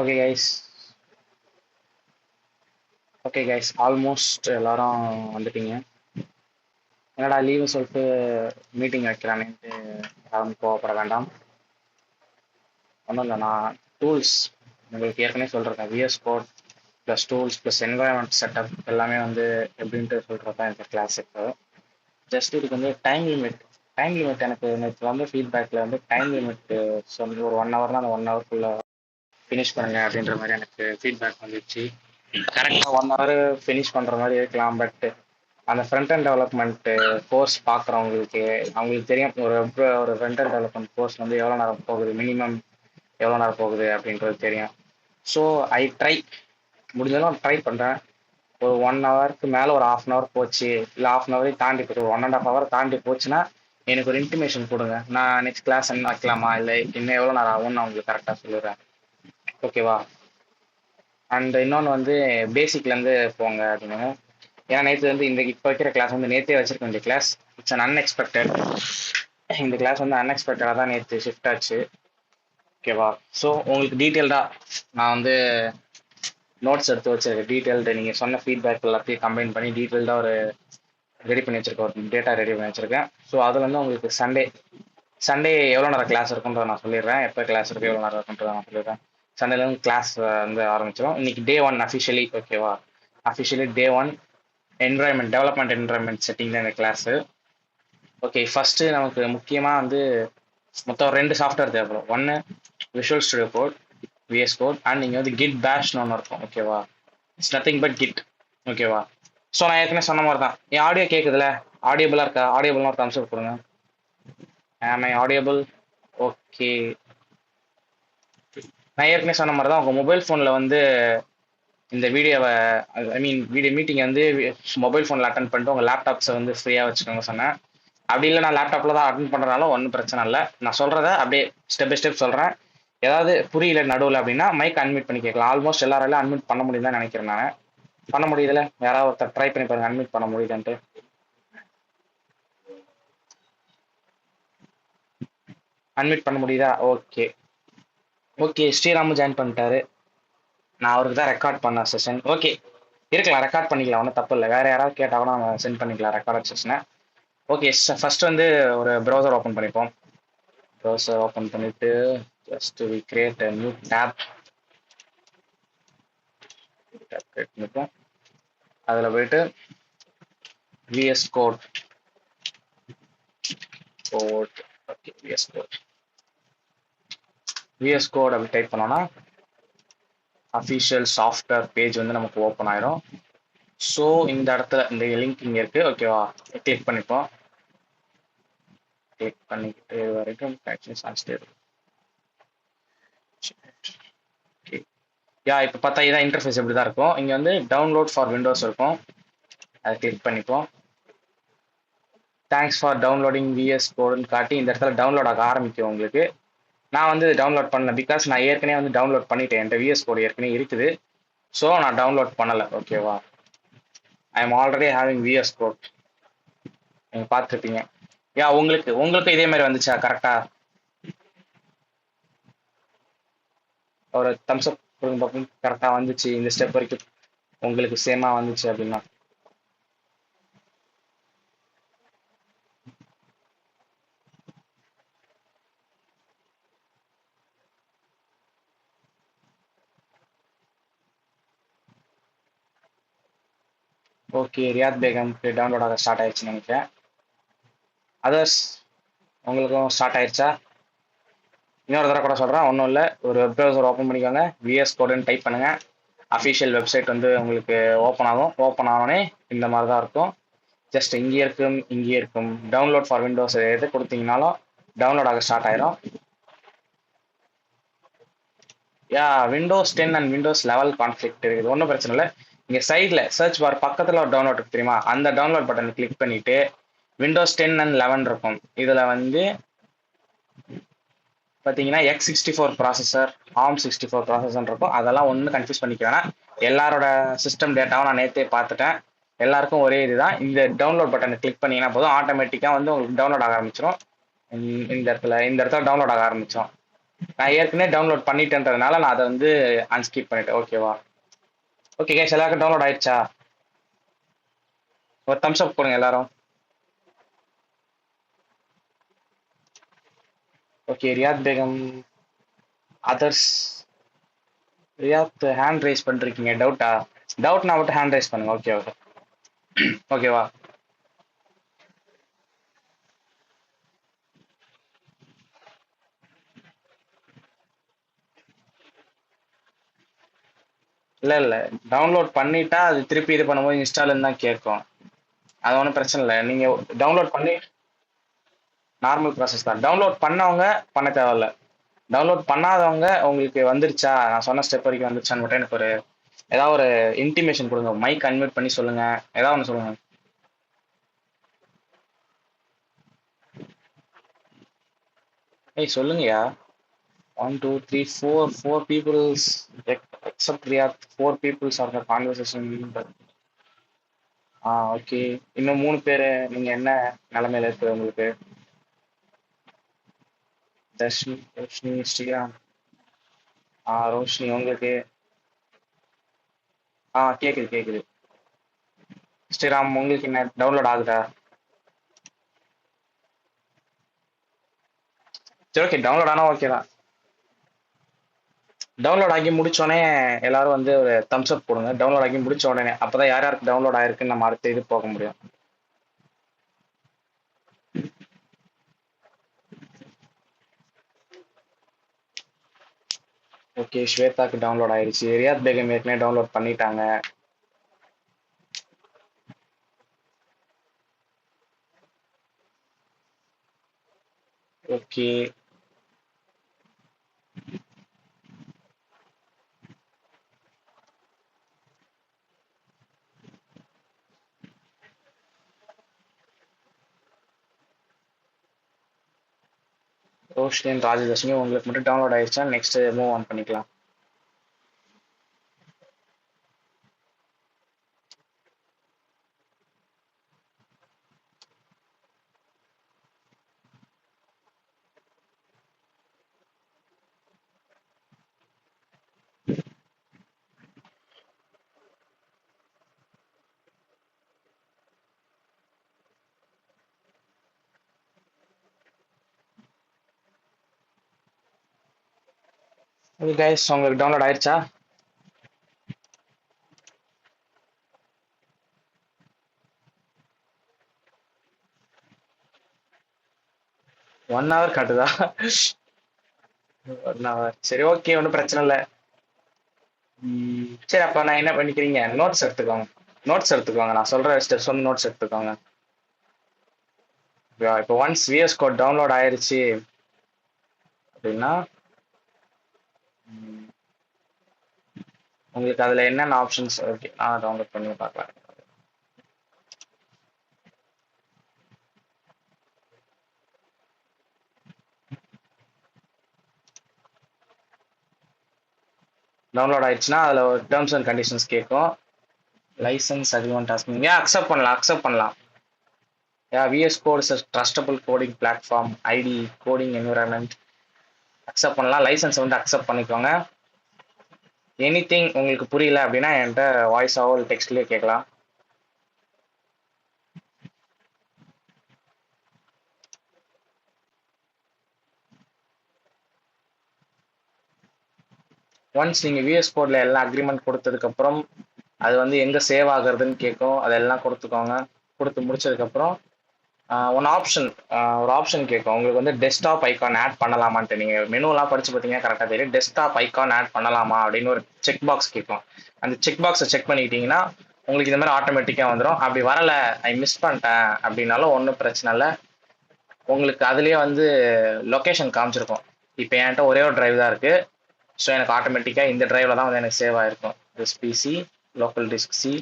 Okay guys okay guys almost எல்லாரும் வந்துட்டீங்க. என்னடா லீவு சொல்லிட்டு மீட்டிங் வைக்கிறானேன்ட்டு யாரும் கோவப்பட வேண்டாம். ஒன்றும் இல்லை, நான் டூல்ஸ் உங்களுக்கு ஏற்கனவே சொல்கிறேன். VS code plus tools plus environment setup எல்லாமே வந்து எப்படின்ட்டு சொல்கிறது தான் இந்த கிளாஸ். இப்போ ஜஸ்ட் இதுக்கு வந்து டைம் லிமிட் எனக்கு நேற்று வந்து ஃபீட்பேக்கில் வந்து டைம் லிமிட் சொல்லி ஒரு 1 ஹவர்னா அந்த 1 ஹவர்க்குள்ளே ஃபினிஷ் பண்ணுங்க அப்படின்ற மாதிரி எனக்கு ஃபீட்பேக் வந்துச்சு. கரெக்டாக 1 ஹவர் ஃபினிஷ் பண்ணுற மாதிரி இருக்கலாம். பட் அந்த ஃப்ரண்ட் அண்ட் டெவலப்மெண்ட் கோர்ஸ் பார்க்குறவங்களுக்கு அவங்களுக்கு தெரியும் ஒரு ஃப்ரண்ட் அண்ட் டெவலப்மெண்ட் கோர்ஸ் வந்து எவ்வளோ நேரம் போகுது, மினிமம் எவ்வளோ நேரம் போகுது அப்படின்றது தெரியும். ஸோ ஐ முடிஞ்சதும் ட்ரை பண்ணுறேன். ஒரு 1 ஹவருக்கு மேலே ஒரு ½ ஹவர் போச்சு, இல்லை ½ ஹவரையும் தாண்டி போச்சு, ஒரு 1.5 ஹவர் தாண்டி போச்சுன்னா எனக்கு ஒரு இன்டிமேஷன் கொடுங்க. நான் நெக்ஸ்ட் கிளாஸ் என்ன வைக்கலாமா இல்லை இன்னும் எவ்வளோ நேரம் ஆகும்னு நான் உங்களுக்கு கரெக்டாக சொல்லிடுறேன். ஓகேவா? அண்ட் இன்னொன்று வந்து பேசிக்லேருந்து போங்க அப்படின்னு. ஏன்னா நேற்று வந்து இந்த இப்போ வைக்கிற கிளாஸ் வந்து நேற்றே வச்சிருக்க வேண்டிய கிளாஸ். It's an unexpected. இந்த கிளாஸ் வந்து அன்எக்ஸ்பெக்டடாக தான் நேற்று ஷிஃப்ட் ஆச்சு. ஓகேவா? ஸோ உங்களுக்கு டீட்டெயில்டாக நான் வந்து நோட்ஸ் எடுத்து வச்சிருக்கேன். டீட்டெயில்டு நீங்கள் சொன்ன ஃபீட்பேக் எல்லாத்தையும் கம்பைன் பண்ணி டீட்டெயில்டாக ஒரு ரெடி பண்ணி வச்சிருக்கேன், ஒரு டேட்டா ரெடி பண்ணி வச்சிருக்கேன். ஸோ அதில் வந்து உங்களுக்கு சண்டே எவ்வளோ நேரம் கிளாஸ் இருக்குன்றதை நான் சொல்லிடுறேன். எப்போ கிளாஸ் இருக்கு, எவ்வளோ நேரம் இருக்குன்றதை நான் சொல்லிடுறேன். சண்டேலேருந்து கிளாஸ் வந்து ஆரம்பிச்சிடும். இன்னைக்கு டே 1 அஃபிஷியலி. ஓகேவா? அஃபிஷியலி டே 1 டெவலப்மெண்ட் என்வரான்மெண்ட் செட்டிங் தான் இந்த கிளாஸு. ஓகே, ஃபர்ஸ்ட் நமக்கு முக்கியமாக வந்து மொத்தம் 2 சாஃப்ட்வேர் தேவைப்படும். ஒன்று visual studio code, VS code, and நீங்கள் வந்து கிட் பேஷ்னு ஒன்று இருக்கும். ஓகேவா? It's nothing but git. ஓகேவா? ஸோ நான் ஏற்கனவே சொன்ன மாதிரி தான். என் ஆடியோ கேட்குதுல, ஆடியபிளாக இருக்கா? ஆடியபிள்னா ஒரு தம்ஸ் அப் கொடுங்க. ஆம் ஐ ஆடியபிள்? ஓகே. நான் ஏற்கனவே சொன்ன மாதிரி தான் உங்கள் மொபைல் ஃபோனில் வந்து இந்த வீடியோவை வீடியோ மீட்டிங் வந்து மொபைல் ஃபோனில் அட்டன் பண்ணிட்டு உங்கள் லேப்டாப்ஸை வந்து ஃப்ரீயாக வச்சுக்கோங்க சொன்னேன். அப்படி இல்லை நான் லேப்டாப்பில் தான் அட்டன் பண்ணுறதுனால ஒன்றும் பிரச்சனை இல்லை. நான் சொல்கிறத அப்படியே ஸ்டெப் பை ஸ்டெப் சொல்கிறேன். ஏதாவது புரியல நடுவில் அப்படின்னா மைக் அன்மியூட் பண்ணி கேட்கலாம். ஆல்மோஸ்ட் எல்லாராலையும் அன்மியூட் பண்ண முடியுதுன்னு நினைக்கிறேன். நான் பண்ண முடியுதுல? யாராவது ஒருத்தர் ட்ரை பண்ணி பாருங்க அன்மியூட் பண்ண முடியுதுன்ட்டு. அன்மியூட் பண்ண முடியுதா? Okay okay. ஸ்ரீராமு ஜாயின் பண்ணிட்டாரு. நான் அவருக்கு தான் ரெக்கார்ட் பண்ண செஷன். ஓகே, இருக்கலாம், ரெக்கார்ட் பண்ணிக்கலாம், ஒன்றும் தப்பு இல்லை. வேற யாராவது கேட்டால் கூட நம்ம சென்ட் பண்ணிக்கலாம் ரெக்கார்ட் செஷனை. ஓகே, ஃபர்ஸ்ட் வந்து ஒரு ப்ரௌசர் ஓப்பன் பண்ணிப்போம். ப்ரௌசர் ஓப்பன் பண்ணிட்டு just we create a new tab create பண்ணிப்போம். அதில் போயிட்டு VS code okay, VS code அப்படி டைப் பண்ணோன்னா அஃபிஷியல் சாஃப்ட்வேர் பேஜ் வந்து நமக்கு ஓப்பன் ஆயிரும். ஸோ இந்த இடத்துல இந்த லிங்க் இங்கே இருக்குது. ஓகேவா? கிளிக் பண்ணிப்போம். கிளிக் பண்ணிக்கிட்டு வரைக்கும் இப்போ பார்த்தா இதான் இன்டர்ஃபேஸ் இப்படி தான் இருக்கும். இங்கே வந்து டவுன்லோட் ஃபார் விண்டோஸ் இருக்கும், அதை கிளிக் பண்ணிப்போம். தேங்க்ஸ் ஃபார் டவுன்லோடிங் விஎஸ் கோடுன்னு காட்டி இந்த இடத்துல டவுன்லோட் ஆக ஆரம்பிக்கும் உங்களுக்கு. நான் வந்து டவுன்லோட் பண்ணல, பிகாஸ் நான் ஏற்கனவே வந்து டவுன்லோட் பண்ணிட்டேன். என்கிட்ட விஎஸ் கோடு ஏற்கனவே இருக்குது. ஸோ நான் டவுன்லோட் பண்ணலை. ஓகேவா? I am already having VS code. நீங்கள் பார்த்துருப்பீங்க. உங்களுக்கு இதே மாதிரி வந்துச்சா? கரெக்டா ஒரு தம்ஸ் அப் கொடுங்க பார்ப்போம். கரெக்டாக வந்துச்சு, இந்த ஸ்டெப் வரைக்கும் உங்களுக்கு சேமாக வந்துச்சு அப்படின்னா. ஓகே, ரியாத் பேகம்க்கு டவுன்லோட் ஆக ஸ்டார்ட் ஆயிடுச்சுன்னு நினைக்கிறேன். அதர்ஸ் உங்களுக்கும் ஸ்டார்ட் ஆயிடுச்சா? இன்னொரு தடவை கூட சொல்கிறேன், ஒன்றும் இல்லை. ஒரு வெப் ப்ரௌசர் ஓப்பன் பண்ணிக்கோங்க, விஎஸ் கோடுன்னு டைப் பண்ணுங்கள். அஃபிஷியல் வெப்சைட் வந்து உங்களுக்கு ஓப்பன் ஆகும். ஓப்பன் ஆனோடனே இந்த மாதிரி தான் இருக்கும். ஜஸ்ட் இங்கே இருக்கும் டவுன்லோட் ஃபார் விண்டோஸ் எது கொடுத்தீங்கனாலும் டவுன்லோட் ஆக ஸ்டார்ட் ஆயிரும். விண்டோஸ் 10 அண்ட் விண்டோஸ் 11 கான்ஃப்ளிக்ட் இருக்குது, ஒன்றும் பிரச்சனை இல்லை. இங்கே சைடில் சர்ச் பார் பக்கத்தில் ஒரு டவுன்லோட் இருக்கு தெரியுமா? அந்த டவுன்லோட் பட்டனை கிளிக் பண்ணிட்டு விண்டோஸ் 10 அண்ட் 11 இருக்கும். இதில் வந்து பார்த்தீங்கன்னா X64 ப்ராசஸர், ARM64 ப்ராசஸர் இருக்கும். அதெல்லாம் ஒன்றும் கன்ஃபியூஸ் பண்ணிக்க வேணாம். எல்லாரோட சிஸ்டம் டேட்டாவும் நான் நேற்றே பார்த்துட்டேன். எல்லாருக்கும் ஒரே இதுதான். இந்த டவுன்லோட் பட்டனை கிளிக் பண்ணிங்கன்னா போதும், ஆட்டோமேட்டிக்காக வந்து உங்களுக்கு டவுன்லோட் ஆக ஆரம்பிச்சிடும். இந்த இடத்துல டவுன்லோட் ஆக ஆரம்பிச்சோம். நான் ஏற்கனவே டவுன்லோட் பண்ணிட்டேன்றதுனால நான் அதை வந்து அன்ஸ்கிப் பண்ணிட்டேன். ஓகேவா? ஓகே கேஸ், எல்லாருக்கும் டவுன்லோட் ஆயிடுச்சா? ஒரு தம்ஸ் அப் போடுங்க எல்லாரும். Okay, Riyadh Begum, others. Riyadh hand rice பண்ணிருக்கீங்க, டவுட்டா? டவுட்னா மட்டும் ஹேண்ட் ரைஸ் பண்ணுங்க. Okay okay. ஓகேவா? இல்ல இல்ல, டவுன்லோட் பண்ணிட்டா அது திருப்பி இது பண்ணும்போது இன்ஸ்டால்னு தான் கேட்கும். அது ஒன்றும் பிரச்சனை இல்லை. நீங்க டவுன்லோட் பண்ணி நார்மல் ப்ராசஸ் தான். டவுன்லோட் பண்ணவங்க பண்ண தேவையில்ல. டவுன்லோட் பண்ணாதவங்க உங்களுக்கு வந்துருச்சா, நான் சொன்ன ஸ்டெப் வரைக்கும் வந்துருச்சான்னு மட்டும் எனக்கு ஒரு ஏதாவது ஒரு இன்டிமேஷன் கொடுங்க. மைக் அன்மியூட் பண்ணி சொல்லுங்க, ஏதாவது ஒன்று சொல்லுங்க. ஏய் சொல்லுங்கயா. 1 2 3 4 peoples except Riyadh. 4 peoples are the conversation. Okay. இன்னும் 3 பேரு. நீங்க என்ன நிலைமையில இருக்கு உங்களுக்கு? தர்ஷினி, ரோஷினி, ஸ்ரீராம். ரோஷினி உங்களுக்கு? கேக்குது கேக்குது. ஸ்ரீராம் உங்களுக்கு என்ன டவுன்லோட் ஆகுதா? சரி ஓகே, டவுன்லோட் ஆனா ஓகே தான். டவுன்லோட் ஆகி முடிச்சோடனே எல்லாரும் வந்து ஒரு தம்ஸ் அப் போடுங்க. டவுன்லோட் ஆகி முடிச்ச உடனே, அப்பதான் யார் யாருக்கு டவுன்லோட் ஆயிருக்குன்னு நம்ம அடுத்த இது போக முடியும். ஓகே, ஸ்வேதாக்கு டவுன்லோட் ஆயிருச்சு. ரியாத் பேகம் ஏற்கனவே டவுன்லோட் பண்ணிட்டாங்க. ஓகே. ரோஷினி, ராஜதர்ஷினி உங்களுக்கு மட்டும் டவுன்லோட் ஆயிருச்சா? நெக்ஸ்ட் மூவ் ஆன் பண்ணிக்கலாம். ஓகே கைஸ், உங்களுக்கு டவுன்லோட் ஆயிருச்சா? ஒன் ஹவர் காட்டுதா? 1 ஹவர், சரி ஓகே, ஒன்றும் பிரச்சனை இல்லை. சரி, அப்போ நான் என்ன பண்ணிக்கிறீங்க, நோட்ஸ் எடுத்துக்கோங்க. நோட்ஸ் எடுத்துக்கோங்க, நான் சொல்ற ஸ்டெப்ஸ் வந்து நோட்ஸ் எடுத்துக்கோங்க. இப்போ ஒன்ஸ் விஎஸ் கோட் டவுன்லோட் ஆயிருச்சு அப்படின்னா, உங்களுக்கு அதுல என்னென்ன ஆப்ஷன்ஸ் ஓகே நான் டவுன்லோட் பண்ணி பார்க்கலாம். டவுன்லோட் ஆயிடுச்சுன்னா அதுல ஒரு டேர்ம்ஸ் அண்ட் கண்டிஷன்ஸ் கேட்கும். லைசன்ஸ் அக்ரிமெண்ட் டாஸ்க் அக்செப்ட் பண்ணலாம், அக்செப்ட் பண்ணலாம். VS code is trustable coding platform, IT coding environment. Accept பண்ணலாம். லைசன்ஸ் வந்து அக்செப்ட் பண்ணிக்கோங்க. எனிதிங் உங்களுக்கு புரியல அப்படின்னா என்கிட்ட வாய்ஸாவோ டெக்ஸ்ட்லயே கேட்கலாம். ஒன்ஸ் நீங்க விஎஸ் கோட்ல எல்லாம் அக்ரிமெண்ட் கொடுத்ததுக்கு அப்புறம் அது வந்து எங்க சேவ் ஆகுறதுன்னு கேட்கும். அதெல்லாம் கொடுத்துக்கோங்க. கொடுத்து முடிச்சதுக்கு அப்புறம் ஒன் ஆப்ஷன் ஒரு ஆப்ஷன் கேட்கும். உங்களுக்கு வந்து டெஸ்க்டாப் ஐகான் ஆட் பண்ணலாமான்ட்டு. நீங்க மெனுலாம் படிச்சு பார்த்தீங்கன்னா கரெக்டாக தெரியும். டெஸ்க்டாப் ஐகான் ஆட் பண்ணலாமா அப்படின்னு ஒரு செக் பாக்ஸ் கேட்கும். அந்த செக் பாக்ஸை செக் பண்ணிக்கிட்டீங்கன்னா உங்களுக்கு இந்த மாதிரி ஆட்டோமேட்டிக்காக வந்துடும். அப்படி வரல, மிஸ் பண்ணிட்டேன் அப்படின்னாலும் ஒன்றும் பிரச்சனை இல்லை. உங்களுக்கு அதுலேயே வந்து லொக்கேஷன் காமிச்சிருக்கும். இப்போ என்கிட்ட ஒரே ஒரு டிரைவ் தான் இருக்கு. ஸோ எனக்கு ஆட்டோமேட்டிக்காக இந்த டிரைவில் தான் வந்து எனக்கு சேவ் ஆயிருக்கும். This PC local disk C.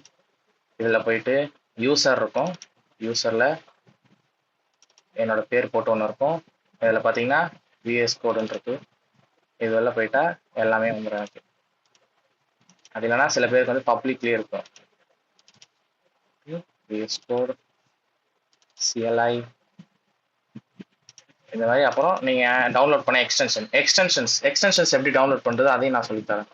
இதில் போயிட்டு யூசர் இருக்கும். யூசரில் என்னோட பேர் போட்டு ஒன்று இருக்கும். இதில் பார்த்தீங்கன்னா விஎஸ் கோடுன்னு இருக்கு. இதெல்லாம் போயிட்டா எல்லாமே வந்துடும் எனக்கு. அது இல்லைன்னா சில பேருக்கு வந்து பப்ளிக்லேயே இருக்கும். விஎஸ் கோட் சிஎல்ஐ இந்த மாதிரி அப்புறம் நீங்க டவுன்லோட் பண்ண எக்ஸ்டென்ஷன்ஸ் எப்படி டவுன்லோட் பண்றது அதையும் நான் சொல்லித்தரேன்.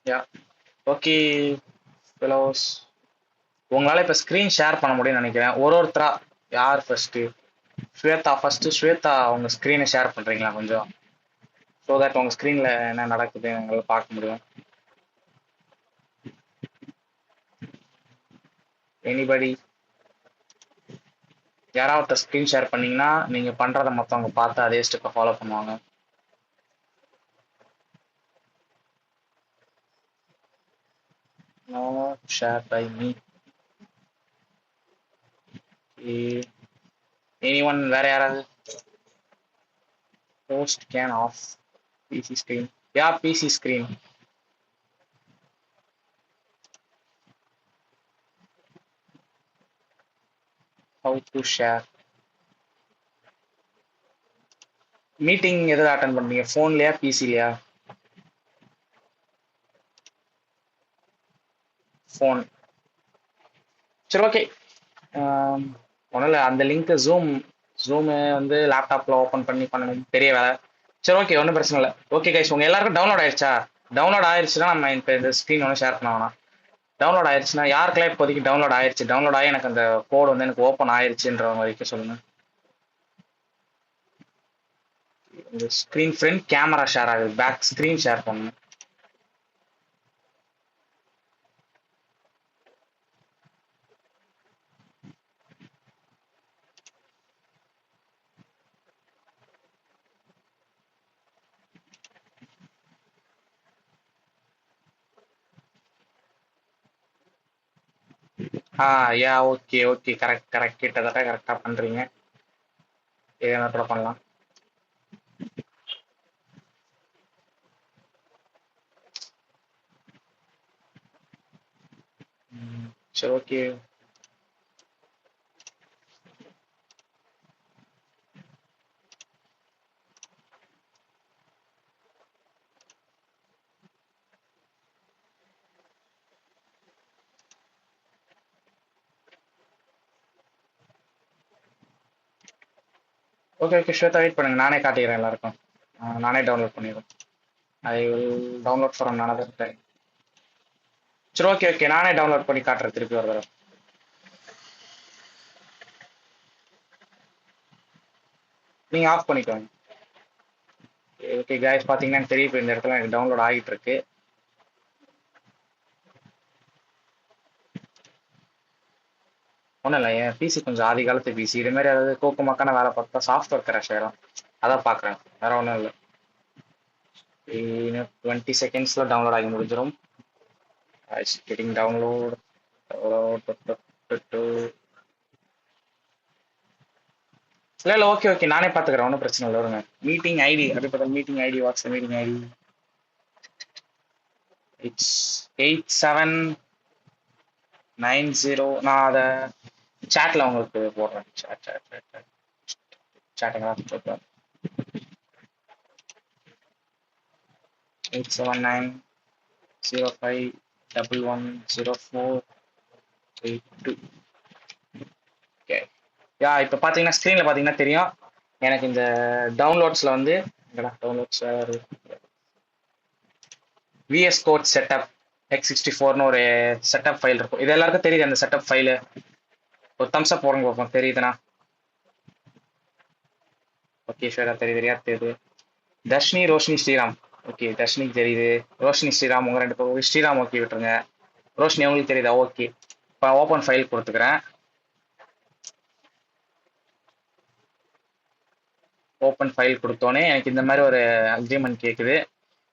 யா ஓகே ஃபெலோஸ், உங்களால இப்ப ஸ்கிரீன் ஷேர் பண்ண முடியும்னு நினைக்கிறேன். ஒருத்தரா யார் ஃபர்ஸ்ட்? ஸ்வேதா உங்க ஸ்கிரீனை ஷேர் பண்றீங்களா கொஞ்சம், ஸோ தட் உங்க ஸ்கிரீன்ல என்ன நடக்குது உங்களால பார்க்க முடியும். எனிபடி யாராவது ஸ்கிரீன் ஷேர் பண்ணீங்கன்னா நீங்க பண்றதை மத்தவங்க பார்த்து அதே ஸ்டெப்பை ஃபாலோ பண்ணுவாங்க. No share by me. Anyone வேற யாராவது? Post can of PC screen. Yeah PC screen. How to share meeting எதாவது அட்டன் பண்ணீங்க, ஃபோன்லயா பிசிலையா? ஃபோன். சரி ஓகே, ஒன்றும் இல்லை, அந்த லிங்க் ஜூமு வந்து லேப்டாப்ல ஓப்பன் பண்ணி பண்ணணும், பெரிய வேலை. சரி ஓகே, ஒன்றும் பிரச்சனை இல்லை. ஓகே கைஸ், உங்க எல்லாருக்கும் டவுன்லோட் ஆயிடுச்சா? டவுன்லோட் ஆயிடுச்சுன்னா நம்ம இப்போ இந்த ஸ்க்ரீன் ஒன்றும் ஷேர் பண்ண வேணாம். டவுன்லோட் ஆயிடுச்சுன்னா யாருக்கெல்லாம் இப்போதைக்கு டவுன்லோட் ஆயிடுச்சு, டவுன்லோட் ஆகி எனக்கு அந்த கோட் வந்து எனக்கு ஓப்பன் ஆயிடுச்சுன்ற வரைக்கும் சொல்லுங்க. இந்த ஸ்க்ரீன் ஃப்ரண்ட் கேமரா ஷேர் ஆகுது, பேக் ஸ்க்ரீன் ஷேர் பண்ணணும். யா ஓகே ஓகே, கரெக்ட் கிட்டத்தட்ட கரெக்டாக பண்ணுறீங்க. இதே கூட பண்ணலாம். சரி okay. Okay okay Shweta, wait பண்ணுங்க, நானே காட்டிக்கிறேன் எல்லாருக்கும். நானே டவுன்லோட் பண்ணிடுறேன். I will download from another time. சரி ஓகே ஓகே, நானே டவுன்லோட் பண்ணி காட்டுறேன் திருப்பி ஒரு தடவை. நீங்க ஆஃப் பண்ணிக்கோங்க. ஓகே கைஸ், பார்த்தீங்கன்னா தெரியும் இப்போ இந்த இடத்துல எனக்கு டவுன்லோட் ஆகிட்டு இருக்கு. ஒன்றும் இல்லை, என் பிசி கொஞ்சம் ஆதி காலத்து பிசி, இது மாதிரி ஏதாவது கோக்குமாக்கான வேலை பார்த்தா சாஃப்ட்வேர் கிராஷ் ஆயிரும், அதான் பார்க்குறேன், வேற ஒன்றும் இல்லை. இன்னும் 20 செகண்ட்ஸில் டவுன்லோட் ஆகி முடிஞ்சிடும். Getting download. இல்லை இல்லை ஓகே ஓகே, நானே பார்த்துக்கிறேன், ஒன்றும் பிரச்சனை இல்லை, வருங்க. மீட்டிங் ஐடி அப்படி பார்த்தா meeting ID, what's meeting ID? It's 8790. நான் அதை சேட்டில் உங்களுக்கு போடுறேன். சேட்டுங்களா? 8790511048 ஓகே. யா இப்போ பார்த்தீங்கன்னா ஸ்க்ரீனில் பார்த்தீங்கன்னா தெரியும் எனக்கு இந்த டவுன்லோட்ஸில் வந்து டவுன்லோட்ஸ் விஎஸ் கோட் செட்டப் x64ன்னு ஒரு செட்டப் ஃபைல் இருக்கும். இது எல்லாருக்கும் தெரியுது அந்த செட்டப் ஃபைலு. ஒரு தம்ஸ் அப் போடுங்க பார்ப்போம், தெரியுதுண்ணா? ஓகே ஷேரா, தெரியுது. தர்ஷினி, ரோஷினி, ஸ்ரீராம். ஓகே தர்ஷினிக்கு தெரியுது, ரோஷினி ஸ்ரீராம் உங்க ரெண்டு பேரும். ஸ்ரீராம் ஓகே விட்டுருங்க. ரோஷினி உங்களுக்கு தெரியுதா? ஓகே, இப்போ ஓப்பன் ஃபைல் கொடுத்துக்கிறேன். ஓப்பன் ஃபைல் கொடுத்தோன்னே எனக்கு இந்த மாதிரி ஒரு அக்ரிமெண்ட் கேட்குது.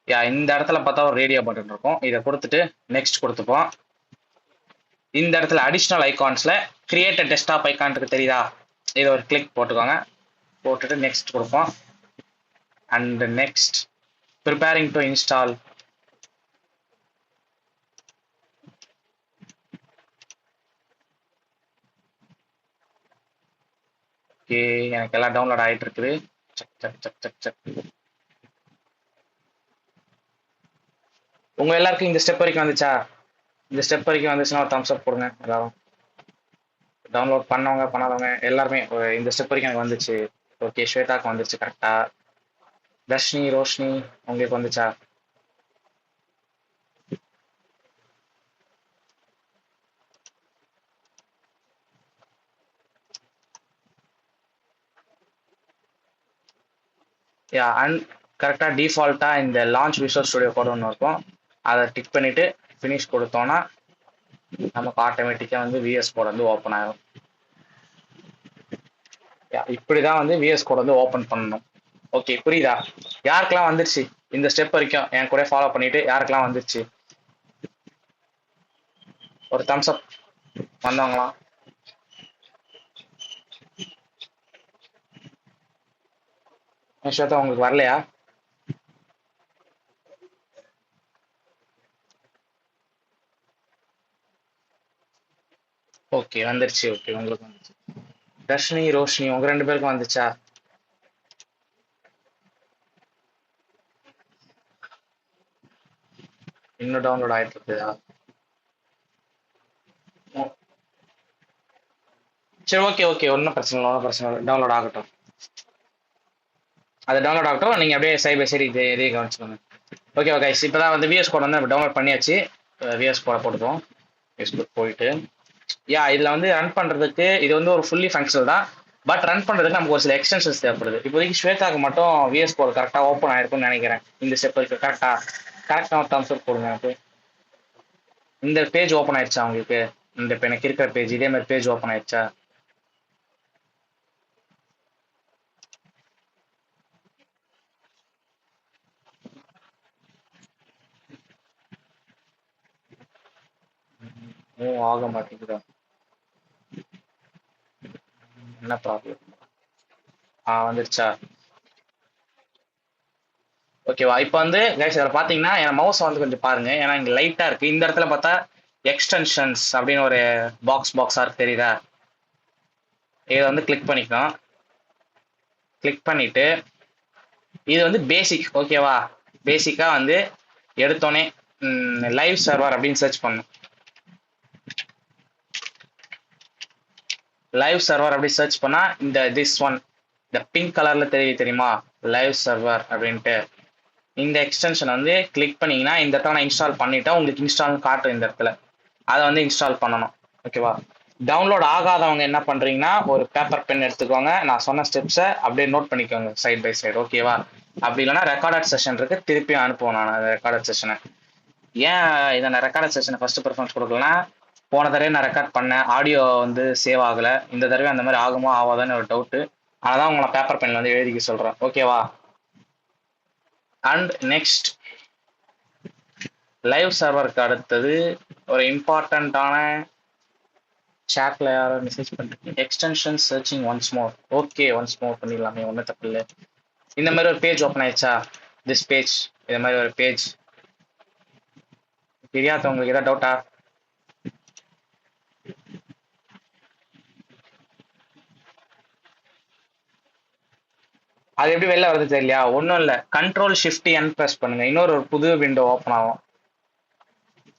யா இந்த இடத்துல பார்த்தா ஒரு ரேடியோ பட்டன் இருக்கும், இதை கொடுத்துட்டு நெக்ஸ்ட் கொடுத்துப்போம். இந்த இடத்துல அடிஷ்னல் ஐகான்ஸ்ல கிரியேட் டெஸ்க்டாப் ஐகான் இருக்கு, தெரியுதா? இதை ஒரு கிளிக் போட்டுக்கோங்க, போட்டுட்டு நெக்ஸ்ட் கொடுப்போம். And next preparing to install. Okay, எனக்கு எல்லாம் டவுன்லோட் ஆயிட்டு இருக்குது. சக் சக் சக் சக் சக். உங்க எல்லாருக்கும் இந்த ஸ்டெப் வரைக்கும் வந்துச்சா? இந்த ஸ்டெப் வரைக்கும் வந்துச்சுன்னா ஒரு தம்ஸ் அப் கொடுங்க எல்லாரும். டவுன்லோட் பண்ணவங்க பண்ணாதவங்க எல்லாருமே இந்த ஸ்டெப் வரைக்கும் எனக்கு வந்துச்சு. ஓகே, ஸ்வேதாக்கு வந்துச்சு கரெக்டா. தர்ஷினி, ரோஷினி உங்களுக்கு வந்துச்சா? யா, அண்ட் கரெக்டாக டிஃபால்ட்டாக இந்த லான்ச் விஷுவல் ஸ்டுடியோ கோட் ஒன்று இருக்கும். அதை டிக் பண்ணிட்டு ஃபினிஷ் கொடுத்தோன்னா நமக்கு ஆட்டோமேட்டிக்காக வந்து விஎஸ் கோட் வந்து ஓப்பன் ஆகும். இப்படி தான் வந்து விஎஸ் கோட் வந்து ஓப்பன் பண்ணணும். ஓகே, புரியுதா? யாருக்கெல்லாம் வந்துருச்சு இந்த ஸ்டெப் வரைக்கும் என் கூட ஃபாலோ பண்ணிட்டு யாருக்கெல்லாம் வந்துருச்சு ஒரு தம்ஸ் அப் வந்தவங்களாம்? ஸ்வேதா உங்களுக்கு வரலையா? ஓகே வந்துருச்சு. ஓகே உங்களுக்கு வந்துருச்சு. தர்ஷினி, ரோஷினி உங்க 2 பேருக்கும் வந்துச்சா? இன்னும் டவுன்லோட் ஆயிட்டு இருக்குதா? சரி, ஓகே ஓகே, ஒன்றும் பிரச்சனை இல்லை, ஒன்றும் பிரச்சனை இல்லை. டவுன்லோட் ஆகட்டும். அது டவுன்லோட் ஆகட்டும். நீங்கள் அப்படியே சைட் பை சைடு இதே கவனிச்சுக்கோங்க. ஓகே ஓகே, இப்போ தான் வந்து விஎஸ் கோட் வந்து டவுன்லோட் பண்ணியாச்சு. விஎஸ் கோடை போட்டுப்போம். விஎஸ் கோட் போயிட்டு இதில் வந்து ரன் பண்ணுறதுக்கு இது வந்து ஒரு ஃபுல்லி ஃபங்க்ஷனல் தான். பட் ரன் பண்ணுறதுக்கு நமக்கு ஒரு சில எக்ஸ்டென்ஷன்ஸ் தேவைப்படுது. இப்போதைக்கு ஸ்வேதாக்கு மட்டும் விஎஸ் கோட் கரெக்டாக ஓப்பன் ஆயிருக்கும்னு நினைக்கிறேன். இந்த ஸ்டெப் இருக்கு கரெக்டாக ஒரு தம்ஸ் அப் கொடுங்க எனக்கு. இந்த பேஜ் ஓப்பன் ஆயிடுச்சா உங்களுக்கு? இந்த இப்போ எனக்கு இருக்கிற பேஜ் இதே மாதிரி பேஜ் ஓப்பன் ஆயிடுச்சா? ஆக மாட்டேங்குதா? என்ன ப்ராப்ளம்? வந்துருச்சா? ஓகேவா? இப்போ வந்து கைஸ் இதில் பார்த்தீங்கன்னா என் மவுஸ் வந்து கொஞ்சம் பாருங்க. ஏன்னா இங்கே லைட்டாக இருக்கு. இந்த இடத்துல பார்த்தா எக்ஸ்டென்ஷன்ஸ் அப்படின்னு ஒரு பாக்ஸாக இருக்கு, தெரியுதா? இதை வந்து கிளிக் பண்ணிக்கணும். கிளிக் பண்ணிட்டு இது வந்து பேசிக், ஓகேவா? பேசிக்காக வந்து எடுத்தோடனே லைவ் சர்வர் அப்படின்னு சர்ச் பண்ணும். லைவ் சர்வர் அப்படி சர்ச் பண்ணா இந்த திஸ் ஒன் இந்த பிங்க் கலர்ல தெரியுமா லைவ் சர்வர் அப்படின்ட்டு. இந்த எக்ஸ்டென்ஷன் வந்து கிளிக் பண்ணீங்கன்னா இந்த இடத்துல நான் இன்ஸ்டால் பண்ணிட்டேன். உங்களுக்கு இன்ஸ்டால் காட்டும் இந்த இடத்துல. அதை வந்து இன்ஸ்டால் பண்ணணும். ஓகேவா? டவுன்லோட் ஆகாதவங்க என்ன பண்றீங்கன்னா ஒரு பேப்பர் பென் எடுத்துக்கோங்க. நான் சொன்ன ஸ்டெப்ஸை அப்படியே நோட் பண்ணிக்கோங்க சைட் பை சைடு. ஓகேவா? அப்படி இல்லைன்னா ரெக்கார்டட் செஷன் இருக்கு, திருப்பியும் அனுப்புவேன் நான் அந்த ரெக்கார்டட் செஷனை. ஏன் இதை நான் ரெக்கார்டட் செஷனை ஃபர்ஸ்ட் ப்ரிஃபரன்ஸ் கொடுக்கலன்னா, போன தடவை நான் ரெக்கார்ட் பண்ணேன், ஆடியோ வந்து சேவ் ஆகலை. இந்த தடவை அந்த மாதிரி ஆகுமா ஆகாதான்னு ஒரு டவுட்டு. அதனால உங்களை பேப்பர் பென்ல வந்து எழுதிக்க சொல்றேன். ஓகேவா? அண்ட் நெக்ஸ்ட் லைவ் சர்வருக்கு அடுத்தது ஒரு இம்பார்ட்டண்ட்டான சாட்ல யாரோ மெசேஜ் பண்ணிருக்கீங்க. Extension searching once more. Okay, once more பண்ணிடலாமே, ஒன்றும் தப்பு இல்லை. இந்த மாதிரி ஒரு பேஜ் ஓப்பன் ஆயிடுச்சா? திஸ் பேஜ், இந்த மாதிரி ஒரு பேஜ் தெரியாத உங்களுக்கு ஏதாவது டவுட்டா? அது எப்படி வெளில வருது தெரியலையா? ஒன்றும் இல்லை, கண்ட்ரோல் ஷிஃப்ட் என் ப்ரெஸ் பண்ணுங்க. இன்னொரு புது விண்டோ ஓப்பன் ஆகும்.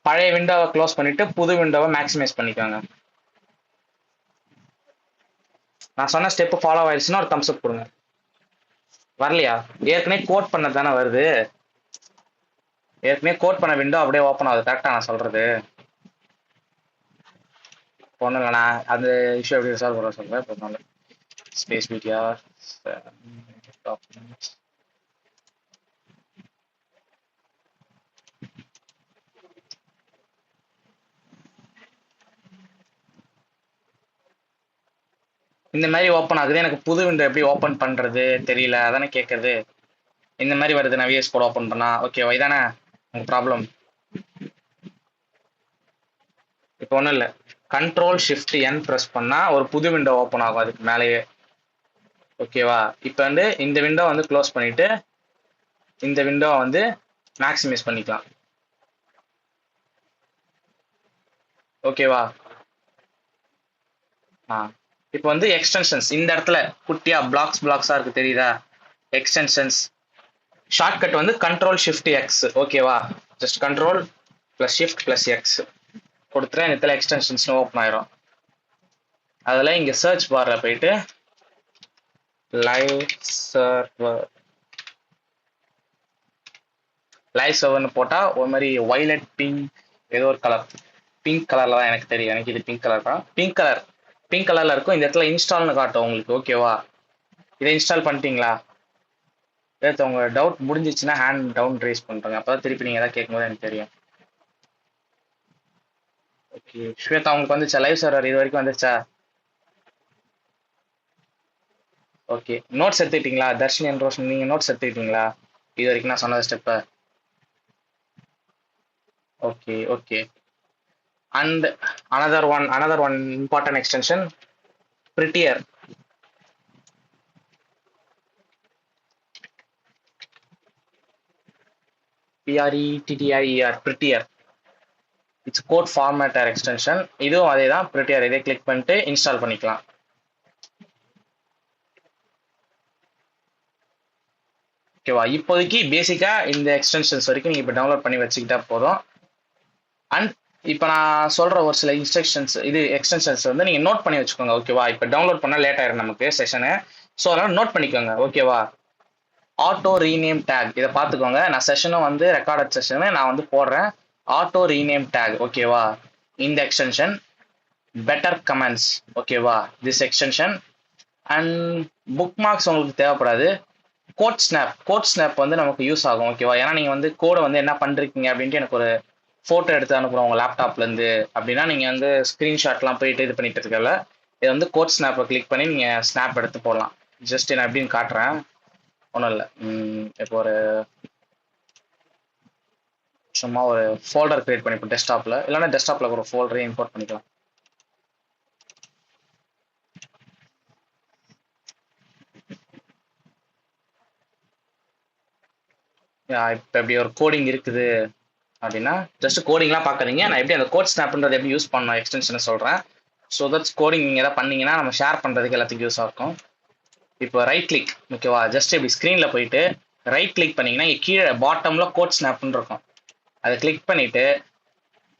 பழைய விண்டோவை க்ளோஸ் பண்ணிட்டு புது விண்டோவை மேக்ஸிமைஸ் பண்ணிக்கோங்க. நான் சொன்ன ஸ்டெப் ஃபாலோ ஆயிடுச்சுன்னா ஒரு தம்ஸ் அப் கொடுங்க. வரலையா? ஏற்கனவே கோட் பண்ணது தானே வருது. ஏற்கனவே கோட் பண்ண விண்டோ அப்படியே ஓப்பன் ஆகுது. கரெக்டா நான் சொல்றது? ஒன்றும் இல்லை, நான் அந்த இஷ்யூ எப்படி ரிசால்வ் பண்ண சொல்றேன். இப்போ ஒன்றும் இல்லை. ஸ்பேஸ் மீடியா இந்த மாதிரி ஓப்பன் ஆகுது. எனக்கு புது விண்டோ எப்படி ஓப்பன் பண்றது தெரியல, அதானே கேட்குறது. இந்த மாதிரி வருது நான் விஎஸ் கோட் ஓப்பன் பண்ணா. ஓகேவா? இதானே உங்க ப்ராப்ளம்? இப்போ ஒன்றும் இல்லை, கண்ட்ரோல் ஷிஃப்ட் என் ப்ரெஸ் பண்ணா ஒரு புது விண்டோ ஓப்பன் ஆகும் அதுக்கு மேலேயே. ஓகேவா? இப்போ வந்து இந்த விண்டோ வந்து க்ளோஸ் பண்ணிட்டு இந்த விண்டோ வந்து மேக்ஸிமைஸ் பண்ணிக்கலாம். ஓகேவா? இப்போ வந்து எக்ஸ்டென்ஷன்ஸ் இந்த இடத்துல குட்டியா பிளாக்ஸா இருக்கு தெரியுதா? எக்ஸ்டென்ஷன்ஸ் ஷார்ட்கட் வந்து கண்ட்ரோல் ஷிஃப்ட் எக்ஸ். ஓகேவா? Just control plus shift plus X கொடுத்துட்டு இந்த இடத்துல எக்ஸ்டென்ஷன்ஸ் ஓப்பன் ஆயிரும். அதில் இங்கே சர்ச் பாரில் போயிட்டு லைவ் சர்வர்னு போட்டால் ஒரு மாதிரி வைலட் பிங்க் ஏதோ ஒரு கலர், பிங்க் கலரில் தான் எனக்கு தெரியும். எனக்கு இது பிங்க் கலர் தான். பிங்க் கலரில் இருக்கும். இந்த இடத்துல இன்ஸ்டால்னு காட்டும் உங்களுக்கு. ஓகேவா? இதை இன்ஸ்டால் பண்ணிட்டீங்களா? உங்க டவுட் முடிஞ்சிச்சுன்னா ஹேண்ட் டவுன் ரைஸ் பண்ணுறேங்க. அப்போ தான் திருப்பி நீங்கள் எதாவது கேட்கும்போது எனக்கு தெரியும். ஓகே ஸ்வேதா, உங்களுக்கு வந்துச்சா லைவ் சர்வர்? இது வரைக்கும் வந்துச்சா? ஓகே நோட்ஸ் எடுத்துக்கிட்டீங்களா? தர்ஷினி அண்ட் ரோஷன், நீங்கள் நோட்ஸ் எடுத்துக்கிட்டீங்களா இது வரைக்கும் நான் சொன்னது ஸ்டெப்பை? Okay okay. And another one important extension, prettier. Prettier, prettier. It's code formatter extension. இதுவும் அதே தான், prettier. இதை கிளிக் பண்ணிட்டு இன்ஸ்டால் பண்ணிக்கலாம். ஓகேவா? இப்போதைக்கு பேசிக்கா இந்த எக்ஸ்டென்ஷன்ஸ் வரைக்கும் நீங்க இப்போ டவுன்லோட் பண்ணி வச்சுக்கிட்டா போதும். அண்ட் இப்போ நான் சொல்ற ஒரு சில இன்ஸ்ட்ரக்ஷன்ஸ், இது எக்ஸ்டென்ஷன்ஸ் வந்து நீங்க நோட் பண்ணி வச்சுக்கோங்க. ஓகேவா? இப்போ டவுன்லோட் பண்ணா லேட் ஆயிரும் நமக்கு செஷனு. ஸோ அதனால நோட் பண்ணிக்கோங்க. ஓகேவா? ஆட்டோ ரீநேம் டேக் இதை பார்த்துக்கோங்க. நான் செஷனும் வந்து ரெக்கார்டட் செஷனு நான் வந்து போடுறேன். Auto rename tag. ஓகேவா? இந்த எக்ஸ்டென்ஷன் பெட்டர் கமெண்ட்ஸ். ஓகேவா? This extension and bookmarks உங்களுக்கு தேவைப்படாது. கோட் ஸ்னாப் வந்து நமக்கு யூஸ் ஆகும். ஓகேவா? ஏன்னா நீங்கள் வந்து கோடை வந்து என்ன பண்ணுறீங்க அப்படின்ட்டு எனக்கு ஒரு ஃபோட்டோ எடுத்து அனுப்புகிறோம் உங்கள் லேப்டாப்லேருந்து அப்படின்னா நீங்கள் வந்து ஸ்க்ரீன்ஷாட்லாம் போயிட்டு இது பண்ணிட்டு இருக்கல. இது வந்து கோட் ஸ்னாப்பை கிளிக் பண்ணி நீங்கள் ஸ்னாப் எடுத்து போடலாம். ஜஸ்ட் நான் எப்படின்னு காட்டுறேன். ஒன்றும் இல்லை, இப்போ ஒரு சும்மா ஒரு ஃபோல்டர் கிரியேட் பண்ணிப்போம் டெஸ்க்டாப்பில். இல்லைன்னா டெஸ்க்டாப்பில் ஒரு ஃபோல்டரே இம்போர்ட் பண்ணிக்கலாம். இப்போ எப்படி ஒரு கோடிங் இருக்குது அப்படின்னா ஜஸ்ட் கோடிங்லாம் பார்க்காதீங்க. நான் எப்படி அந்த கோட் ஸ்னாப்ன்றது எப்படி யூஸ் பண்ணணும் எக்ஸ்டென்ஷனை சொல்கிறேன். ஸோ தட்ஸ் கோடிங் நீங்கள் எதாவது பண்ணீங்கன்னா நம்ம ஷேர் பண்ணுறதுக்கு எல்லாத்துக்கும் யூஸ் ஆகும். இப்போ ரைட் கிளிக். ஓகேவா? ஜஸ்ட் இப்படி ஸ்க்ரீனில் போயிட்டு ரைட் கிளிக் பண்ணிங்கன்னா இங்கே கீழே பாட்டமில் கோட் ஸ்னாப்னு இருக்கும். அதை கிளிக் பண்ணிவிட்டு